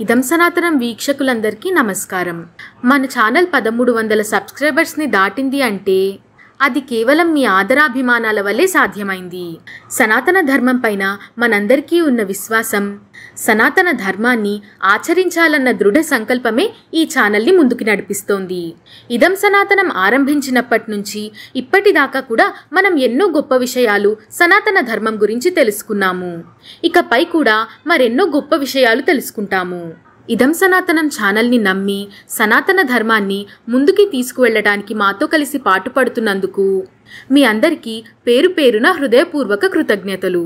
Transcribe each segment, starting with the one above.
ఇదం సనాతనం వీక్షకులందరికీ నమస్కారం. మన ఛానల్ 1300 సబ్స్క్రైబర్స్ ని దాటింది అంటే అది కేవలం మీ ఆదరాభిమానాల వల్లే సాధ్యమైంది. సనాతన ధర్మం పైన మనందరికీ ఉన్న విశ్వాసం, సనాతన ధర్మాన్ని ఆచరించాలన్న దృఢ సంకల్పమే ఈ ఛానల్ని ముందుకు నడిపిస్తోంది. ఇదం సనాతనం ఆరంభించినప్పటి నుంచి ఇప్పటిదాకా కూడా మనం ఎన్నో గొప్ప విషయాలు సనాతన ధర్మం గురించి తెలుసుకున్నాము. ఇకపై కూడా మరెన్నో గొప్ప విషయాలు తెలుసుకుంటాము. ఇదం సనాతనం ఛానల్ని నమ్మి సనాతన ధర్మాన్ని ముందుకి తీసుకువెళ్ళడానికి మాతో కలిసి పాటుపడుతున్నందుకు మీ అందరికీ పేరు పేరున హృదయపూర్వక కృతజ్ఞతలు.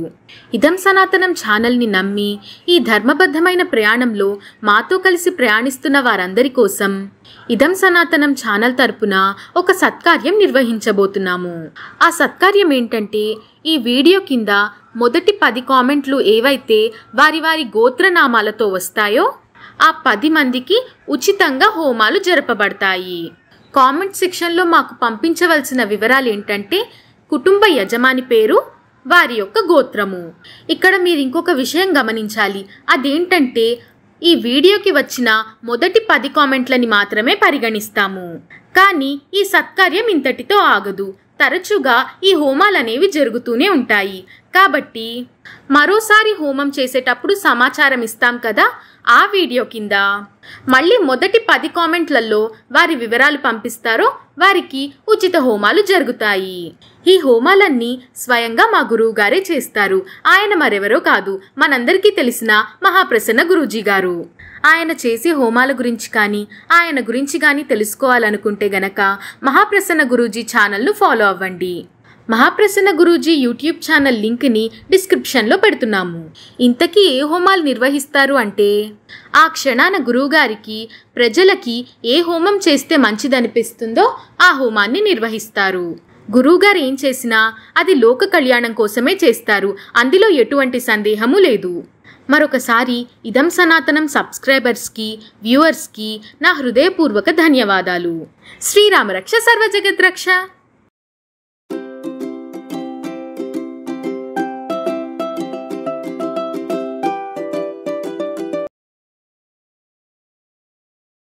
ఇదం సనాతనం ఛానల్ని నమ్మి ఈ ధర్మబద్ధమైన ప్రయాణంలో మాతో కలిసి ప్రయాణిస్తున్న వారందరి కోసం ఇదం సనాతనం ఛానల్ తరపున ఒక సత్కార్యం నిర్వహించబోతున్నాము. ఆ సత్కార్యం ఏంటంటే, ఈ వీడియో కింద మొదటి 10 కామెంట్లు ఏవైతే వారి వారి గోత్రనామాలతో వస్తాయో ఆ 10 మందికి ఉచితంగా హోమాలు జరపబడతాయి. కామెంట్ సెక్షన్లో మాకు పంపించవలసిన వివరాలు ఏంటంటే, కుటుంబ యజమాని పేరు, వారి యొక్క గోత్రము. ఇక్కడ మీరు ఇంకొక విషయం గమనించాలి. అదేంటంటే, ఈ వీడియోకి వచ్చిన మొదటి 10 కామెంట్లని మాత్రమే పరిగణిస్తాము. కానీ ఈ సత్కార్యం ఇంతటితో ఆగదు. తరచుగా ఈ హోమాలనేవి జరుగుతూనే ఉంటాయి. కాబట్టి మరోసారి హోమం చేసేటప్పుడు సమాచారం ఇస్తాం కదా, ఆ వీడియో కింద మళ్ళీ మొదటి 10 కామెంట్లలో వారి వివరాలు పంపిస్తారో వారికి ఉచిత హోమాలు జరుగుతాయి. ఈ హోమాలన్నీ స్వయంగా మా గురువు గారే చేస్తారు. ఆయన మరెవరో కాదు, మనందరికీ తెలిసిన మహాప్రసన్న గురూజీ గారు. ఆయన చేసే హోమాల గురించి కానీ ఆయన గురించి కానీ తెలుసుకోవాలనుకుంటే గనక మహాప్రసన్న గురూజీ ఛానల్ను ఫాలో అవ్వండి. మహాప్రసన్న గురూజీ యూట్యూబ్ ఛానల్ లింక్ని డిస్క్రిప్షన్లో పెడుతున్నాము. ఇంతకీ ఏ హోమాలు నిర్వహిస్తారు అంటే, ఆ క్షణాన గురువుగారికి ప్రజలకి ఏ హోమం చేస్తే మంచిదనిపిస్తుందో ఆ హోమాన్ని నిర్వహిస్తారు. గురువుగారు ఏం చేసినా అది లోక కళ్యాణం కోసమే చేస్తారు. అందులో ఎటువంటి సందేహము లేదు. మరొకసారి ఇదం సనాతనం సబ్స్క్రైబర్స్కి, వ్యూవర్స్కి నా హృదయపూర్వక ధన్యవాదాలు. శ్రీరామ రక్ష సర్వ జగత్ రక్ష.